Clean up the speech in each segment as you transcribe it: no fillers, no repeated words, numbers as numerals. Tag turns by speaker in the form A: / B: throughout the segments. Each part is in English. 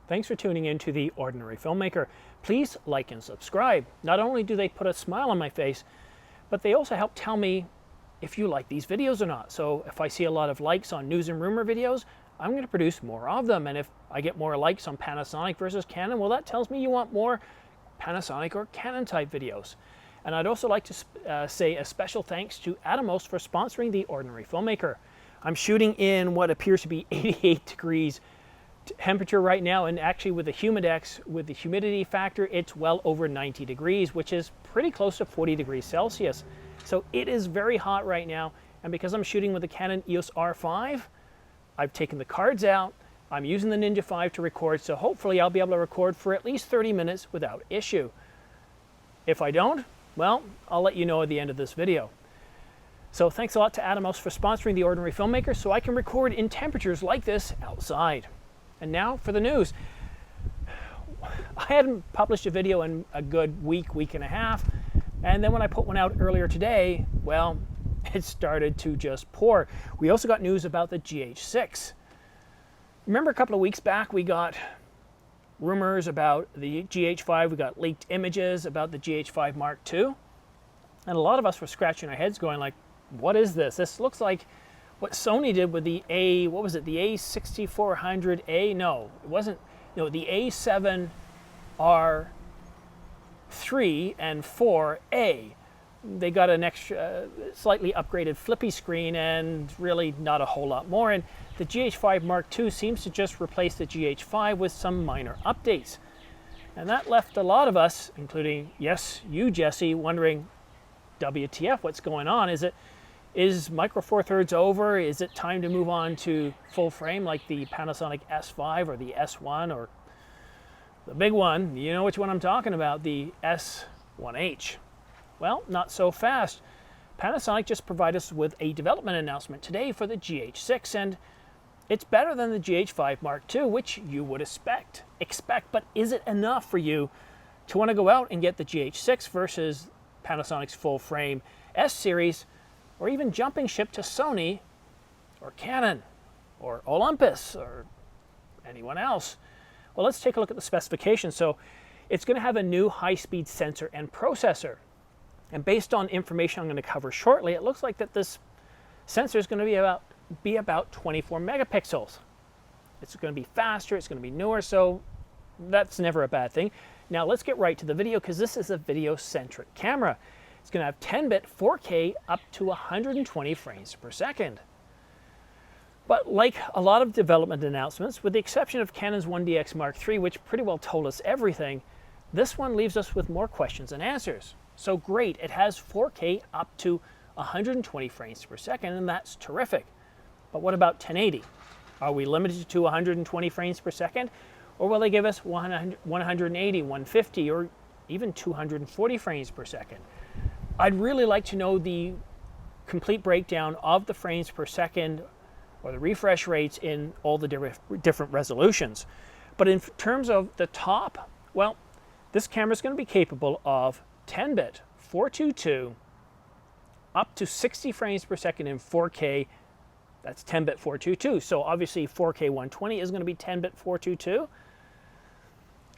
A: Thanks for tuning in to The Ordinary Filmmaker. Please like and subscribe. Not only do they put a smile on my face, but they also help tell me if you like these videos or not. So if I see a lot of likes on news and rumor videos, I'm going to produce more of them. And if I get more likes on Panasonic versus Canon, well, that tells me you want more Panasonic or Canon type videos. And I'd also like to say a special thanks to Atomos for sponsoring The Ordinary Filmmaker. I'm shooting in what appears to be 88 degrees temperature right now, and actually with the Humidex, with the humidity factor, it's well over 90 degrees, which is pretty close to 40 degrees Celsius. So it is very hot right now, and because I'm shooting with the Canon EOS R5, I've taken the cards out, I'm using the Ninja 5 to record, so hopefully I'll be able to record for at least 30 minutes without issue. If I don't, well, I'll let you know at the end of this video. So thanks a lot to Atomos for sponsoring The Ordinary Filmmaker so I can record in temperatures like this outside. And now for the news. I hadn't published a video in a good week and a half, and then when I put one out earlier today, well, it started to just pour. We also got news about the GH6. Remember a couple of weeks back we got rumors about the GH5, we got leaked images about the GH5 Mark II, and a lot of us were scratching our heads going like, what is this? This looks like what Sony did with the the A6400A? No, it wasn't. No, the A7R3 and 4A. They got an extra, slightly upgraded flippy screen and really not a whole lot more. And the GH5 Mark II seems to just replace the GH5 with some minor updates. And that left a lot of us, including, yes, you, Jesse, wondering, WTF, what's going on? Is Micro Four Thirds over? Is it time to move on to full frame like the Panasonic S5 or the S1 or the big one? You know which one I'm talking about, the S1H. Well, not so fast. Panasonic just provided us with a development announcement today for the GH6, and it's better than the GH5 Mark II, which you would expect. But is it enough for you to want to go out and get the GH6 versus Panasonic's full frame S series, or even jumping ship to Sony or Canon or Olympus or anyone else? Well, let's take a look at the specifications. So it's going to have a new high-speed sensor and processor. And based on information I'm going to cover shortly, it looks like that this sensor is going to be about 24 megapixels. It's going to be faster, it's going to be newer, so that's never a bad thing. Now let's get right to the video, because this is a video-centric camera. It's going to have 10-bit 4K up to 120 frames per second. But like a lot of development announcements, with the exception of Canon's 1DX Mark III, which pretty well told us everything, this one leaves us with more questions than answers. So great, it has 4K up to 120 frames per second, and that's terrific. But what about 1080? Are we limited to 120 frames per second? Or will they give us 180, 150, or even 240 frames per second? I'd really like to know the complete breakdown of the frames per second or the refresh rates in all the different resolutions. But in terms of the top, well, this camera is going to be capable of 10-bit 422 up to 60 frames per second in 4K. That's 10-bit 422. So obviously 4K 120 is going to be 10-bit 422.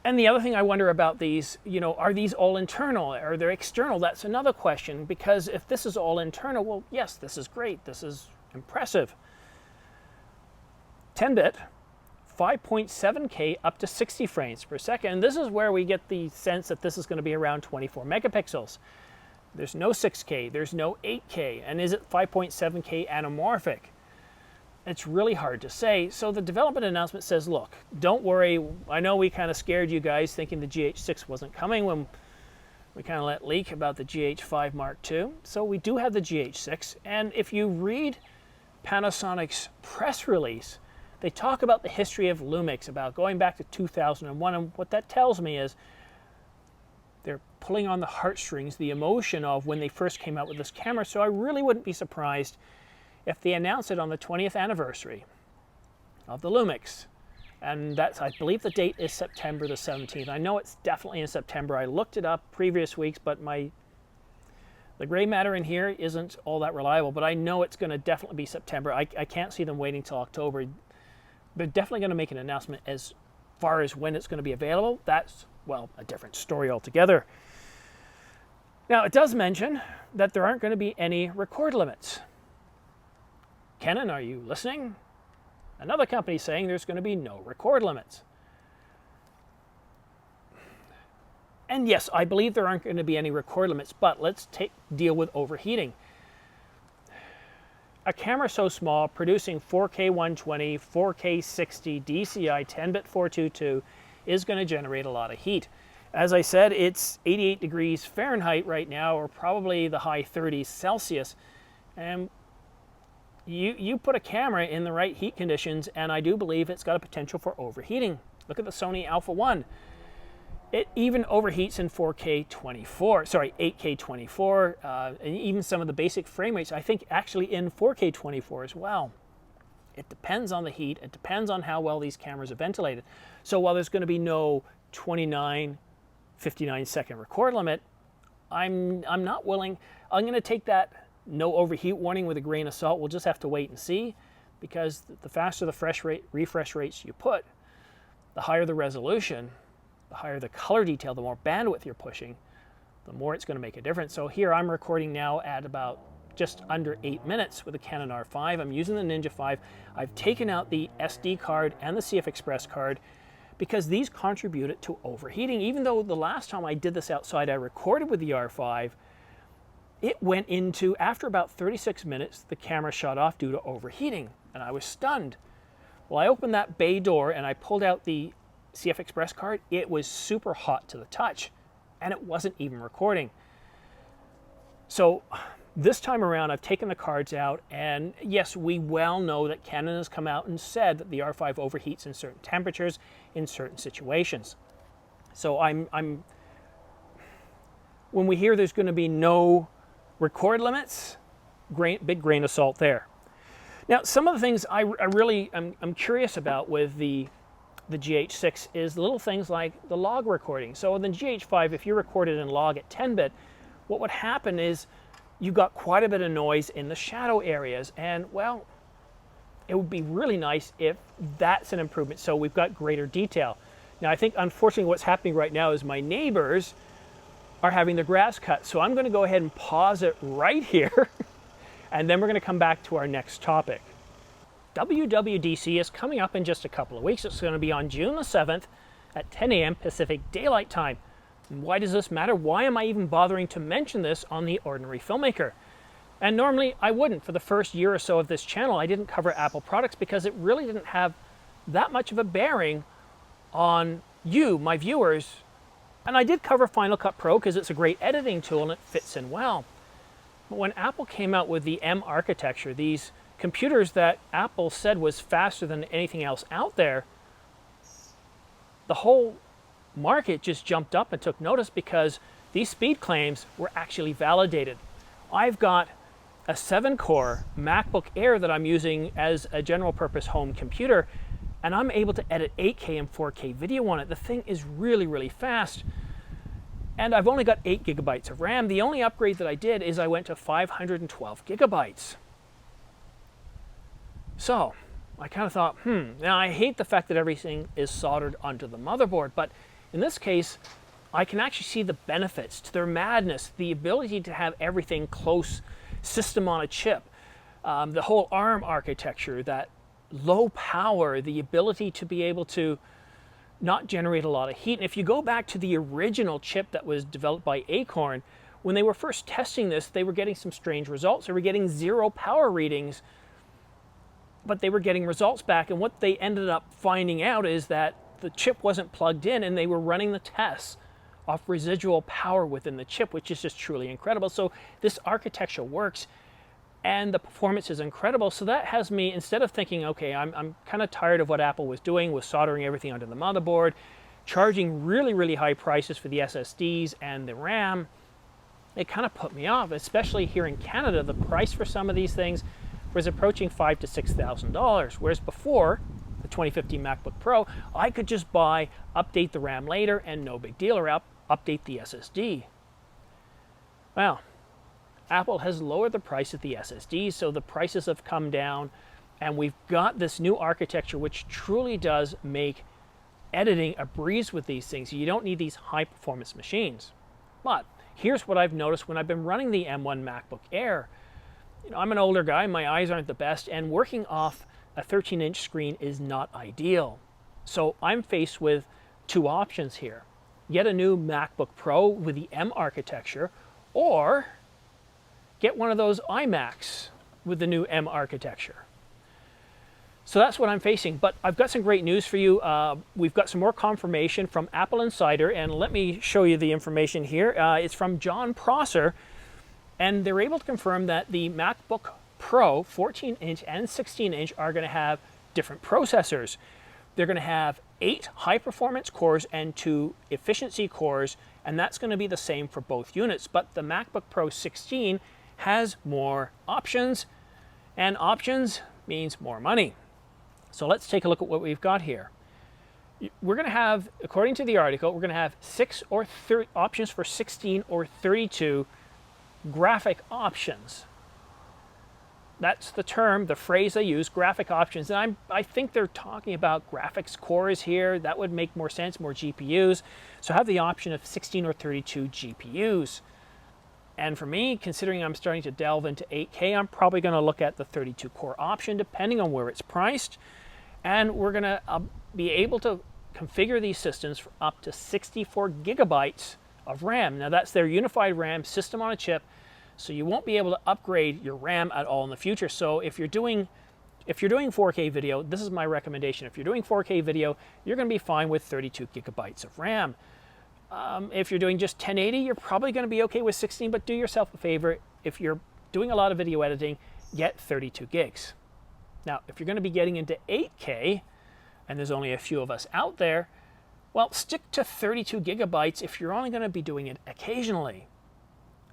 A: And the other thing I wonder about these, are these all internal? Are they external? That's another question, because if this is all internal, well, yes, this is great. This is impressive. 10-bit, 5.7K up to 60 frames per second. And this is where we get the sense that this is going to be around 24 megapixels. There's no 6K, there's no 8K, and is it 5.7K anamorphic? It's really hard to say. So the development announcement says, look, don't worry. I know we kind of scared you guys thinking the GH6 wasn't coming when we kind of let leak about the GH5 Mark II. So we do have the GH6. And if you read Panasonic's press release, they talk about the history of Lumix, about going back to 2001. And what that tells me is they're pulling on the heartstrings, the emotion of when they first came out with this camera. So I really wouldn't be surprised if they announce it on the 20th anniversary of the Lumix. And that's, I believe the date is September the 17th. I know it's definitely in September. I looked it up previous weeks, but the gray matter in here isn't all that reliable, but I know it's going to definitely be September. I can't see them waiting till October. They're definitely going to make an announcement as far as when it's going to be available, that's, well, a different story altogether. Now, it does mention that there aren't going to be any record limits. Canon, are you listening? Another company saying there's going to be no record limits. And yes, I believe there aren't going to be any record limits, but let's deal with overheating. A camera so small, producing 4K 120, 4K 60, DCI 10-bit 422 is going to generate a lot of heat. As I said, it's 88 degrees Fahrenheit right now, or probably the high 30s Celsius. And you put a camera in the right heat conditions, and I do believe it's got a potential for overheating. Look at the Sony Alpha 1. It even overheats in 4K 24, sorry, 8K 24, and even some of the basic frame rates, I think actually in 4K 24 as well. It depends on the heat. It depends on how well these cameras are ventilated. So while there's going to be no 59 second record limit, I'm not willing. I'm going to take that no overheat warning with a grain of salt. We'll just have to wait and see, because the faster the refresh rates you put, the higher the resolution, the higher the color detail, the more bandwidth you're pushing, the more it's going to make a difference. So here I'm recording now at about just under 8 minutes with a Canon R5. I'm using the Ninja 5. I've taken out the SD card and the CF Express card because these contributed to overheating. Even though the last time I did this outside, I recorded with the R5, it went into, after about 36 minutes, the camera shut off due to overheating, and I was stunned. Well, I opened that bay door and I pulled out the CF Express card. It was super hot to the touch, and it wasn't even recording. So this time around, I've taken the cards out, and yes, we well know that Canon has come out and said that the R5 overheats in certain temperatures, in certain situations. So when we hear there's going to be no record limits, big grain of salt there. Now, some of the things I'm curious about with the GH6 is little things like the log recording. So in the GH5, if you recorded in log at 10-bit, what would happen is you got quite a bit of noise in the shadow areas, and well, it would be really nice if that's an improvement, so we've got greater detail. Now, I think unfortunately what's happening right now is my neighbors are having their grass cut, so I'm going to go ahead and pause it right here and then we're going to come back to our next topic. WWDC is coming up in just a couple of weeks. It's going to be on June the 7th at 10 a.m. Pacific Daylight Time. And why does this matter? Why am I even bothering to mention this on the Ordinary Filmmaker? And normally I wouldn't. For the first year or so of this channel, I didn't cover Apple products because it really didn't have that much of a bearing on you, my viewers. And I did cover Final Cut Pro because it's a great editing tool and it fits in well. But when Apple came out with the M architecture, these computers that Apple said was faster than anything else out there, the whole market just jumped up and took notice because these speed claims were actually validated. I've got a 7-core MacBook Air that I'm using as a general purpose home computer, and I'm able to edit 8K and 4K video on it. The thing is really, really fast. And I've only got 8 gigabytes of RAM. The only upgrade that I did is I went to 512 gigabytes. So I kind of thought, now I hate the fact that everything is soldered onto the motherboard, but in this case, I can actually see the benefits to their madness, the ability to have everything close, system on a chip, the whole ARM architecture, that low power, the ability to be able to not generate a lot of heat. And if you go back to the original chip that was developed by Acorn, when they were first testing this, they were getting some strange results. They were getting 0 power readings, but they were getting results back. And what they ended up finding out is that the chip wasn't plugged in and they were running the tests off residual power within the chip, which is just truly incredible. So this architecture works and the performance is incredible. So that has me, instead of thinking, okay, I'm kind of tired of what Apple was doing with soldering everything onto the motherboard, charging really, really high prices for the SSDs and the RAM, it kind of put me off, especially here in Canada. The price for some of these things was approaching $5,000 to $6,000, whereas before, the 2015 MacBook Pro, I could just buy, update the RAM later, and no big deal, or update the SSD. Well, Apple has lowered the price of the SSDs, so the prices have come down, and we've got this new architecture which truly does make editing a breeze with these things. You don't need these high performance machines. But here's what I've noticed when I've been running the M1 MacBook Air. You know, I'm an older guy, my eyes aren't the best, and working off a 13-inch screen is not ideal. So I'm faced with two options here. Get a new MacBook Pro with the M architecture, or get one of those iMacs with the new M architecture. So that's what I'm facing, but I've got some great news for you. We've got some more confirmation from Apple Insider, and let me show you the information here. It's from John Prosser, and they're able to confirm that the MacBook Pro 14-inch and 16-inch are going to have different processors. They're going to have 8 high-performance cores and 2 efficiency cores, and that's going to be the same for both units. But the MacBook Pro 16 has more options, and options means more money. So let's take a look at what we've got here. We're going to have, according to the article, we're going to have 6 or 30 options for 16 or 32 graphic options. That's the term, the phrase they use, graphic options. And I think they're talking about graphics cores here. That would make more sense, more GPUs. So have the option of 16 or 32 GPUs. And for me, considering I'm starting to delve into 8K, I'm probably going to look at the 32 core option, depending on where it's priced. And we're going to be able to configure these systems for up to 64 gigabytes of RAM. Now that's their unified RAM system on a chip, so you won't be able to upgrade your RAM at all in the future. So if you're doing 4K video, this is my recommendation. If you're doing 4K video, you're going to be fine with 32 gigabytes of RAM. If you're doing just 1080, you're probably going to be okay with 16, but do yourself a favor. If you're doing a lot of video editing, get 32 gigs. Now, if you're going to be getting into 8K, and there's only a few of us out there, well, stick to 32 gigabytes if you're only going to be doing it occasionally.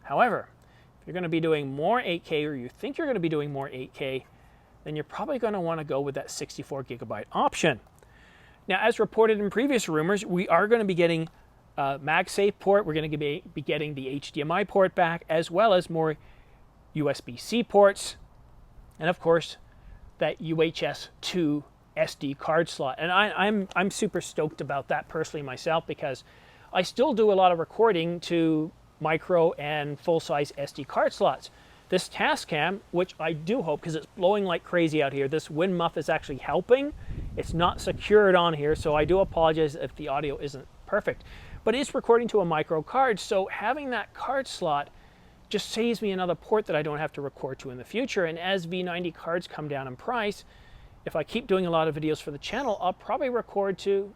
A: However, if you're going to be doing more 8K, or you think you're going to be doing more 8K, then you're probably going to want to go with that 64 gigabyte option. Now, as reported in previous rumors, we are going to be getting MagSafe port. We're going to be getting the HDMI port back, as well as more USB-C ports, and of course, that UHS 2 SD card slot. And I'm super stoked about that personally myself, because I still do a lot of recording to micro and full-size SD card slots. This Tascam, which I do hope, because it's blowing like crazy out here, this wind muff is actually helping. It's not secured on here, so I do apologize if the audio isn't perfect. But it's recording to a micro card, so having that card slot just saves me another port that I don't have to record to in the future. And as V90 cards come down in price, if I keep doing a lot of videos for the channel, I'll probably record to,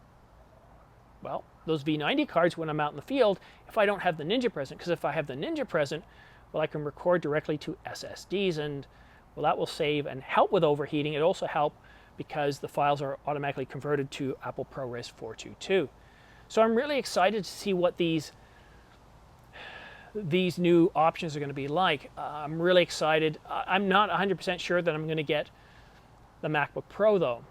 A: well, those V90 cards when I'm out in the field if I don't have the Ninja present. Because if I have the Ninja present, well, I can record directly to SSDs, and well, that will save and help with overheating. It also helps because the files are automatically converted to Apple ProRes 422. So I'm really excited to see what these new options are going to be like. I'm really excited. I'm not 100% sure that I'm going to get the MacBook Pro though.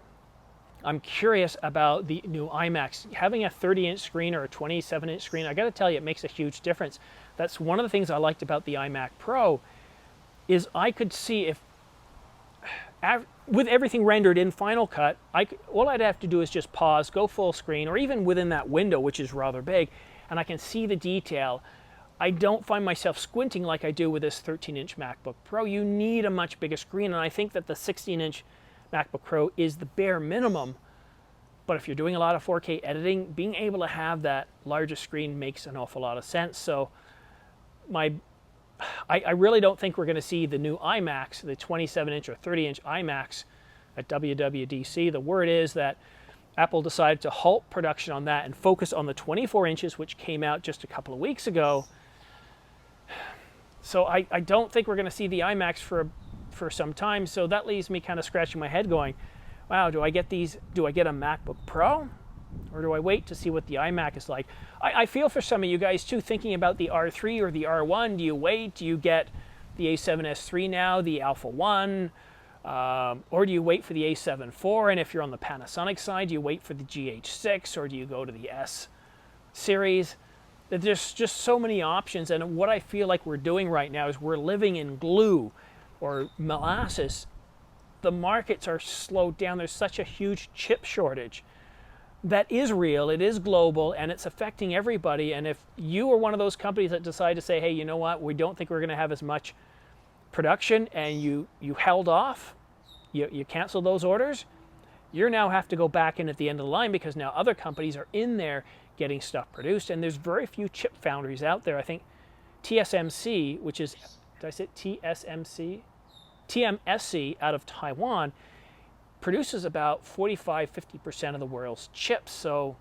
A: I'm curious about the new iMacs. Having a 30-inch screen or a 27-inch screen, I got to tell you, it makes a huge difference. That's one of the things I liked about the iMac Pro, is I could see if, with everything rendered in Final Cut, all I'd have to do is just pause, go full screen, or even within that window, which is rather big, and I can see the detail. I don't find myself squinting like I do with this 13-inch MacBook Pro. You need a much bigger screen, and I think that the 16-inch MacBook Pro is the bare minimum. But if you're doing a lot of 4K editing, being able to have that larger screen makes an awful lot of sense. So I really don't think we're going to see the new iMacs, the 27-inch or 30-inch iMacs at WWDC. The word is that Apple decided to halt production on that and focus on the 24 inches, which came out just a couple of weeks ago. So I don't think we're going to see the iMacs for some time. So that leaves me kind of scratching my head going, wow, do I get a MacBook Pro? Or do I wait to see what the iMac is like? I feel for some of you guys too, thinking about the R3 or the R1. Do you wait? Do you get the A7S III now, the Alpha 1? Or do you wait for the A7 IV? And if you're on the Panasonic side, do you wait for the GH6, or do you go to the S series? There's just so many options, and what I feel like we're doing right now is we're living in glue or molasses. The markets are slowed down. There's such a huge chip shortage. that is real, it is global, and it's affecting everybody. And if you are one of those companies that decide to say, hey, you know what, we don't think we're going to have as much production, and you held off, you canceled those orders, you now have to go back in at the end of the line, because now other companies are in there getting stuff produced, and there's very few chip foundries out there. I think TSMC, which is, did I say TSMC? TMSC out of Taiwan, produces about 45–50% of the world's chips. So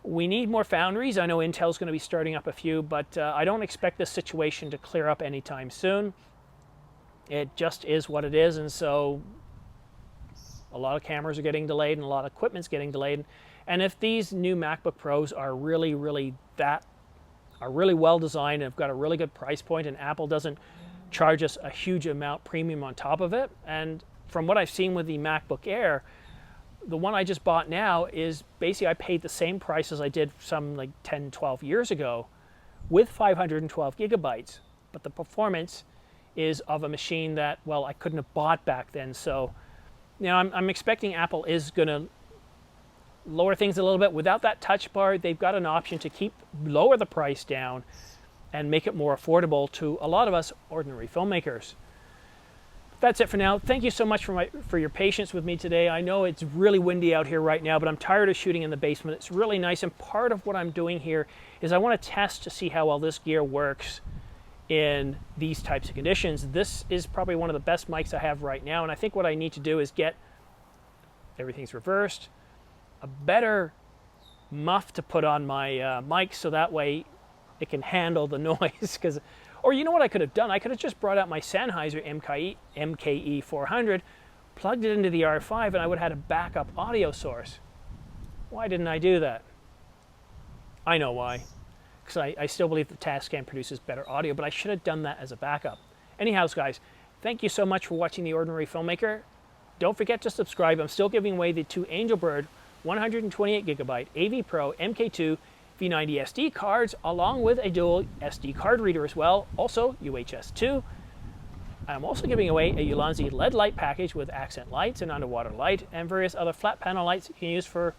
A: we need more foundries. I know Intel's going to be starting up a few, but I don't expect this situation to clear up anytime soon. It just is what it is, and so a lot of cameras are getting delayed and a lot of equipment's getting delayed. And if these new MacBook Pros are really well designed and have got a really good price point, and Apple doesn't charge us a huge amount premium on top of it, and from what I've seen with the MacBook Air, the one I just bought now is basically I paid the same price as I did some like 10, 12 years ago with 512 gigabytes, but the performance is of a machine that, well, I couldn't have bought back then. So, you know, I'm expecting Apple is going to lower things a little bit. Without that touch bar, they've got an option to lower the price down and make it more affordable to a lot of us ordinary filmmakers. That's it for now. Thank you so much for your patience with me today. I know it's really windy out here right now, but I'm tired of shooting in the basement. It's really nice, and part of what I'm doing here is I want to test to see how well this gear works in these types of conditions. This is probably one of the best mics I have right now, and I think what I need to do is get, everything's reversed, a better muff to put on my mic so that way it can handle the noise. Or you know what I could have done? I could have just brought out my Sennheiser MKE 400, plugged it into the R5, and I would have had a backup audio source. Why didn't I do that? I know why. Because I still believe the Tascam produces better audio, but I should have done that as a backup. Anyhow, guys, thank you so much for watching The Ordinary Filmmaker. Don't forget to subscribe. I'm still giving away the two Angelbird 128 gigabyte AV Pro MK2 V90 SD cards, along with a dual SD card reader as well, also UHS 2. I'm also giving away a Ulanzi LED light package with accent lights and underwater light, and various other flat panel lights you can use for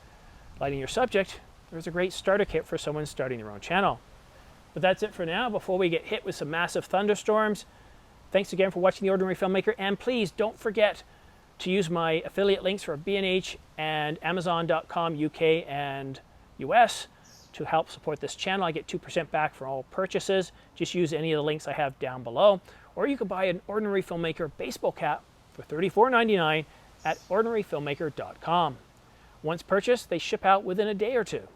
A: lighting your subject. There's a great starter kit for someone starting their own channel. But that's it for now, before we get hit with some massive thunderstorms. Thanks again for watching The Ordinary Filmmaker, and please don't forget to use my affiliate links for B&H and Amazon.com UK and US to help support this channel. I get 2% back for all purchases. Just use any of the links I have down below. Or you could buy an Ordinary Filmmaker baseball cap for $34.99 at ordinaryfilmmaker.com. Once purchased, they ship out within a day or two.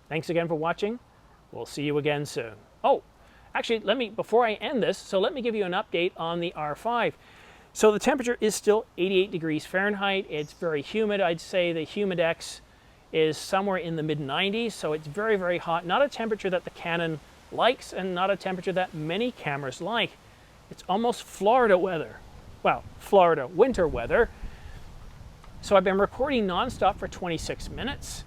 A: Thanks again for watching. We'll see you again soon. Oh, actually, before I end this, let me give you an update on the R5. So the temperature is still 88 degrees Fahrenheit. It's very humid. I'd say the humidex is somewhere in the mid-90s, so it's very hot. Not a temperature that the Canon likes, and not a temperature that many cameras like. It's almost Florida weather. Well, Florida winter weather. So I've been recording nonstop for 26 minutes,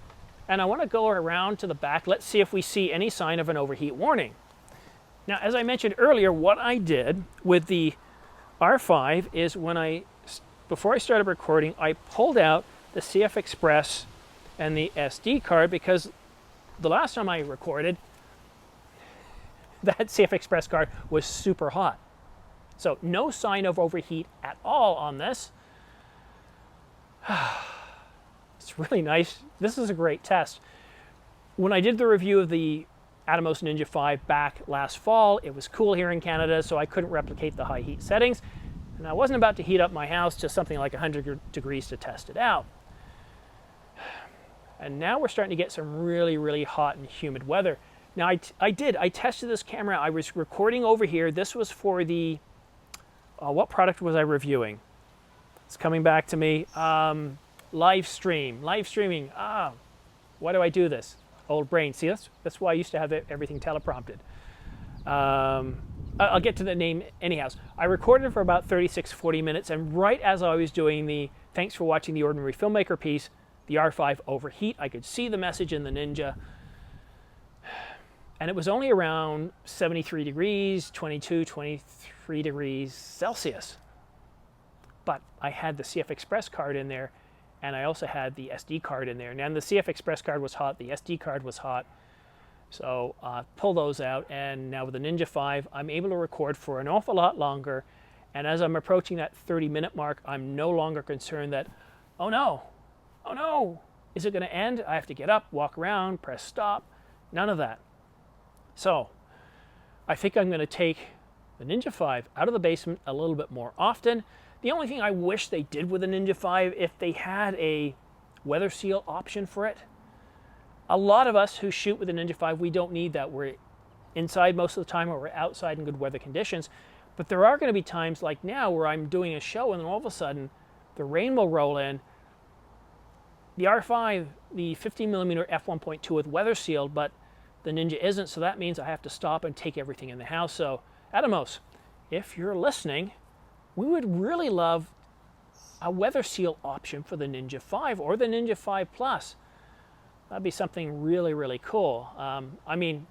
A: and I want to go around to the back. Let's see if we see any sign of an overheat warning. Now, as I mentioned earlier, what I did with the R5 is before I started recording, I pulled out the CF Express and the SD card, because the last time I recorded, that CF Express card was super hot. So no sign of overheat at all on this. It's really nice. This is a great test. When I did the review of the Atomos Ninja 5 back last fall, it was cool here in Canada, so I couldn't replicate the high heat settings. And I wasn't about to heat up my house to something like 100 degrees to test it out. And now we're starting to get some really hot and humid weather. Now I tested this camera. I was recording over here. This was for the, what product was I reviewing? It's coming back to me. Live streaming. Why do I do this? Old brain. See, that's why I used to have everything teleprompted. I'll get to the name anyhow. I recorded for about 36–40 minutes, and right as I was doing the thanks for watching The Ordinary Filmmaker piece, the R5 overheat, I could see the message in the Ninja, and it was only around 73 degrees, 22, 23 degrees Celsius. But I had the CF Express card in there, and I also had the SD card in there. And the CF Express card was hot, the SD card was hot. So pull those out, and now with the Ninja 5, I'm able to record for an awful lot longer. And as I'm approaching that 30-minute mark, I'm no longer concerned that, oh no, is it going to end? I have to get up, walk around, press stop. None of that. So I think I'm going to take the Ninja 5 out of the basement a little bit more often. The only thing I wish they did with the Ninja 5, if they had a weather seal option for it. A lot of us who shoot with the Ninja 5, we don't need that. We're inside most of the time, or we're outside in good weather conditions. But there are going to be times like now where I'm doing a show and then all of a sudden the rain will roll in. The R5, the 15mm f1.2 with weather sealed, but the Ninja isn't, so that means I have to stop and take everything in the house. So, Atomos, if you're listening, we would really love a weather seal option for the Ninja 5 or the Ninja 5 Plus. That'd be something really, really cool. I mean,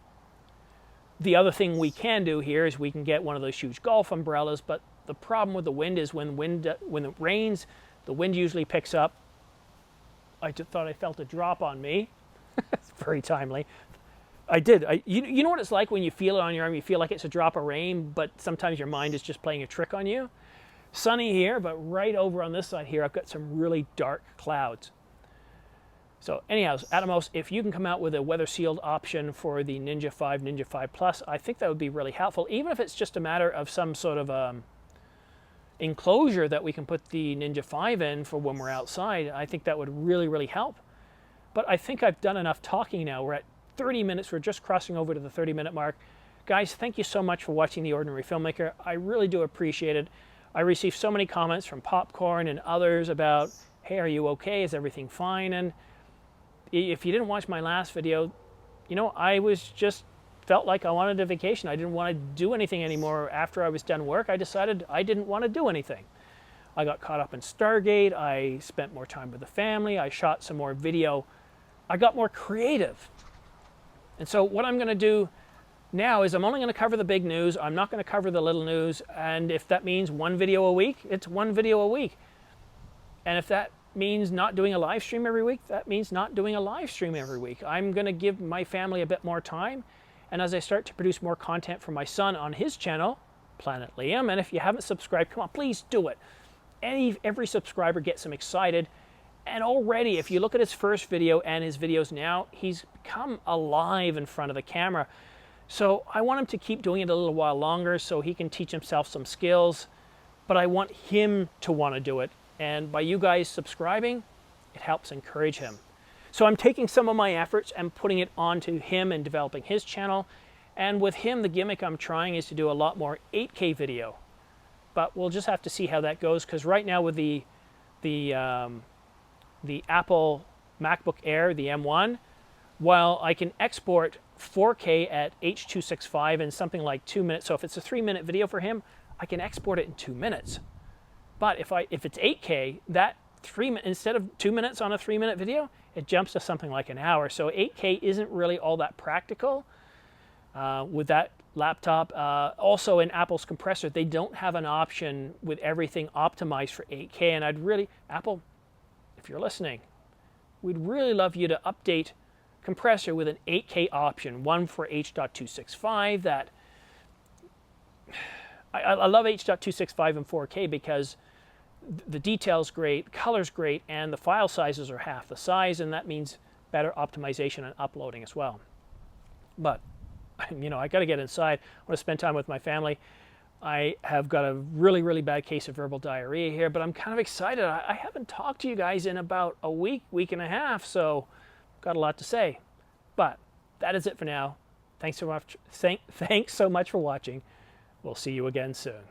A: the other thing we can do here is we can get one of those huge golf umbrellas, but the problem with the wind is when it rains, the wind usually picks up. I just thought I felt a drop on me. It's very timely. I did. You know what it's like when you feel it on your arm? You feel like it's a drop of rain, but sometimes your mind is just playing a trick on you. Sunny here, but right over on this side here, I've got some really dark clouds. So anyhow, Atomos, if you can come out with a weather sealed option for the Ninja 5, Ninja 5 Plus, I think that would be really helpful, even if it's just a matter of some sort of enclosure that we can put the Ninja 5 in for when we're outside. I think that would really, really help. But I think I've done enough talking now. We're at 30 minutes. We're just crossing over to the 30-minute mark. Guys, thank you so much for watching The Ordinary Filmmaker. I really do appreciate it. I received so many comments from Popcorn and others about, hey, are you okay? Is everything fine? And if you didn't watch my last video, you know, I was just felt like I wanted a vacation. I didn't want to do anything anymore. After I was done work, I decided I didn't want to do anything. I got caught up in Stargate. I spent more time with the family. I shot some more video. I got more creative. And so what I'm going to do now is I'm only going to cover the big news. I'm not going to cover the little news. And if that means one video a week, it's one video a week. And if that means not doing a live stream every week, that means not doing a live stream every week. I'm going to give my family a bit more time. And as I start to produce more content for my son on his channel, Planet Liam, and if you haven't subscribed, come on, please do it. Every subscriber gets him excited. And already, if you look at his first video and his videos now, he's become alive in front of the camera. So I want him to keep doing it a little while longer so he can teach himself some skills. But I want him to want to do it. And by you guys subscribing, it helps encourage him. So I'm taking some of my efforts and putting it onto him and developing his channel. And with him, the gimmick I'm trying is to do a lot more 8K video. But we'll just have to see how that goes, because right now with the Apple MacBook Air, the M1, while I can export 4K at H.265 in something like 2 minutes, so if it's a 3-minute video for him, I can export it in 2 minutes. But if it's 8K, that instead of 2 minutes on a 3-minute video, it jumps to something like an hour. So 8K isn't really all that practical with that laptop. Also in Apple's Compressor, they don't have an option with everything optimized for 8K. And I'd really, Apple, if you're listening, we'd really love you to update Compressor with an 8K option, one for H.265. That I love H.265 and 4K because the detail's great, color's great, and the file sizes are half the size, and that means better optimization and uploading as well. But, you know, I got to get inside. I want to spend time with my family. I have got a really, really bad case of verbal diarrhea here, but I'm kind of excited. I haven't talked to you guys in about a week and a half, so got a lot to say. But that is it for now. Thanks so much for watching. We'll see you again soon.